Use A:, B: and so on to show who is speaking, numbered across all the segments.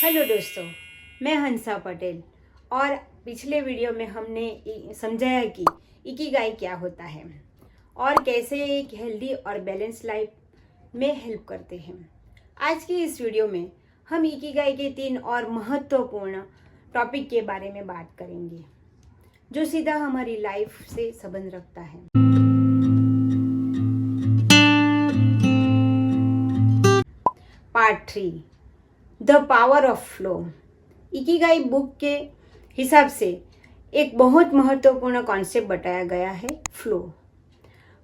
A: Hello दोस्तों, मैं हंसा पटेल। और पिछले वीडियो में हमने समझाया कि इकिगाई क्या होता है और कैसे एक हेल्दी और बैलेंस लाइफ में हेल्प करते हैं। आज की इस वीडियो में हम इकिगाई के 3 और महत्वपूर्ण टॉपिक के बारे में बात करेंगे जो सीधा हमारी लाइफ से संबंध रखता है। Part 3, the power of flow. Ikigai book के हिसाब से एक बहुत महत्वपूर्ण कॉन्सेप्ट बताया गया है, फ्लो।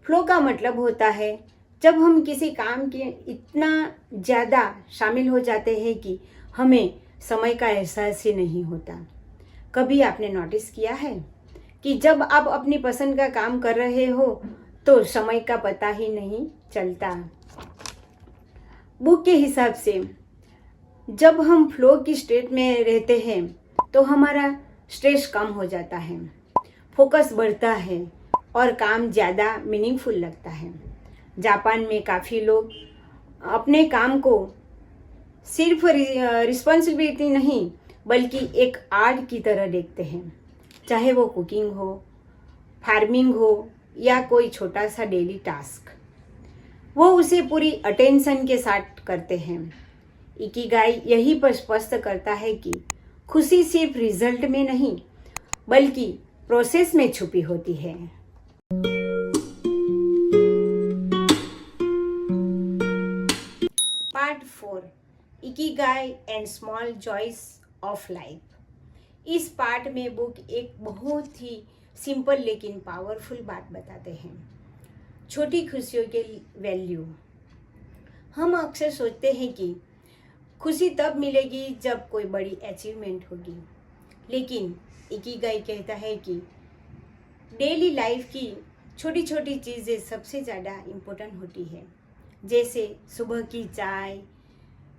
A: फ्लो का मतलब होता है जब हम किसी काम के इतना ज़्यादा शामिल हो जाते हैं कि हमें समय का एहसास ही नहीं होता। कभी आपने नोटिस किया है कि जब आप अपनी पसंद का काम कर रहे हो तो समय का पता ही नहीं चलता। बुक के हिसाब से जब हम फ्लो की स्टेट में रहते हैं तो हमारा स्ट्रेस कम हो जाता है, फोकस बढ़ता है और काम ज़्यादा मीनिंगफुल लगता है। जापान में काफ़ी लोग अपने काम को सिर्फ रिस्पॉन्सिबिलिटी नहीं बल्कि एक आर्ट की तरह देखते हैं। चाहे वो कुकिंग हो, फार्मिंग हो या कोई छोटा सा डेली टास्क, वो उसे पूरी अटेंशन के साथ करते हैं। इकिगाई यही पर स्पष्ट करता है कि खुशी सिर्फ रिजल्ट में नहीं बल्कि प्रोसेस में छुपी होती है। Part 4, ikigai and small joys of life. इस पार्ट में बुक एक बहुत ही सिंपल लेकिन पावरफुल बात बताते हैं, छोटी खुशियों के वैल्यू। हम अक्सर सोचते हैं कि खुशी तब मिलेगी जब कोई बड़ी अचीवमेंट होगी, लेकिन इकिगाई कहता है कि डेली लाइफ की छोटी छोटी चीज़ें सबसे ज़्यादा इम्पोर्टेंट होती है। जैसे सुबह की चाय,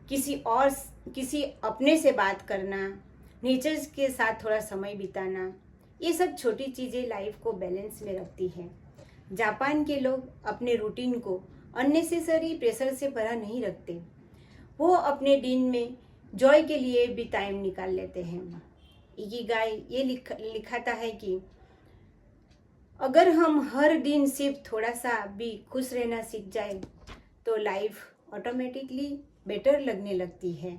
A: किसी अपने से बात करना, नेचर के साथ थोड़ा समय बिताना, ये सब छोटी चीज़ें लाइफ को बैलेंस में रखती हैं। जापान के लोग अपने रूटीन को अननेसेसरी प्रेशर से भरा नहीं रखते। वो अपने दिन में जॉय के लिए भी टाइम निकाल लेते हैं। इकिगाई ये लिखाता है कि अगर हम हर दिन सिर्फ थोड़ा सा भी खुश रहना सीख जाए तो लाइफ ऑटोमेटिकली बेटर लगने लगती है।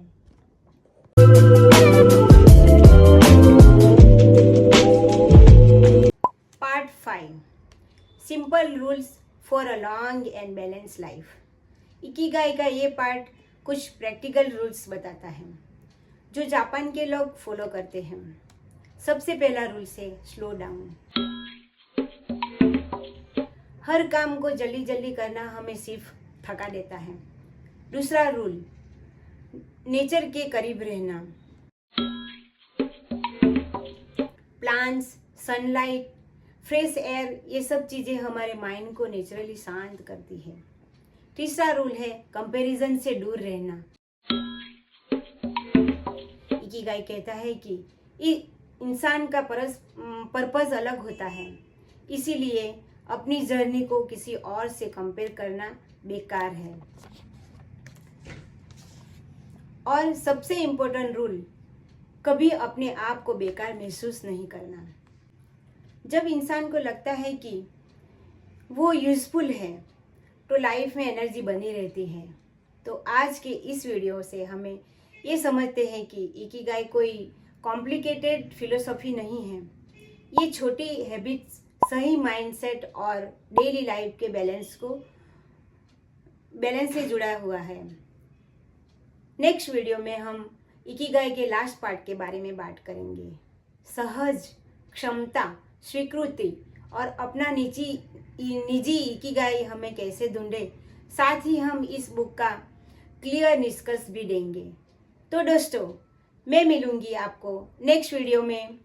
A: Part 5, simple rules for a long and balance life. Ikigai का ये पार्ट कुछ प्रैक्टिकल रूल्स बताता है जो जापान के लोग फॉलो करते हैं। सबसे पहला रूल है स्लो डाउन। हर काम को जल्दी जल्दी करना हमें सिर्फ थका देता है। दूसरा रूल, नेचर के करीब रहना। प्लांट्स, सनलाइट, फ्रेश एयर, ये सब चीज़ें हमारे माइंड को नेचुरली शांत करती है। तीसरा रूल है कंपैरिजन से दूर रहना। इकिगाई कहता है कि इंसान का पर्पस अलग होता है, इसीलिए अपनी जर्नी को किसी और से कंपेयर करना बेकार है। और सबसे इम्पोर्टेंट रूल, कभी अपने आप को बेकार महसूस नहीं करना। जब इंसान को लगता है कि वो यूजफुल है तो लाइफ में एनर्जी बनी रहती है। तो आज के इस वीडियो से हमें ये समझते हैं कि इकिगाई कोई कॉम्प्लिकेटेड फिलोसॉफी नहीं है। ये छोटी हैबिट्स, सही माइंडसेट और डेली लाइफ के बैलेंस से जुड़ा हुआ है। नेक्स्ट वीडियो में हम इकिगाई के लास्ट पार्ट के बारे में बात करेंगे, सहज, क्षमता, स्वीकृति और अपना निजी इकिगाई हमें कैसे ढूंढे। साथ ही हम इस बुक का क्लियर निष्कर्ष भी देंगे। तो दोस्तों, मैं मिलूंगी आपको नेक्स्ट वीडियो में।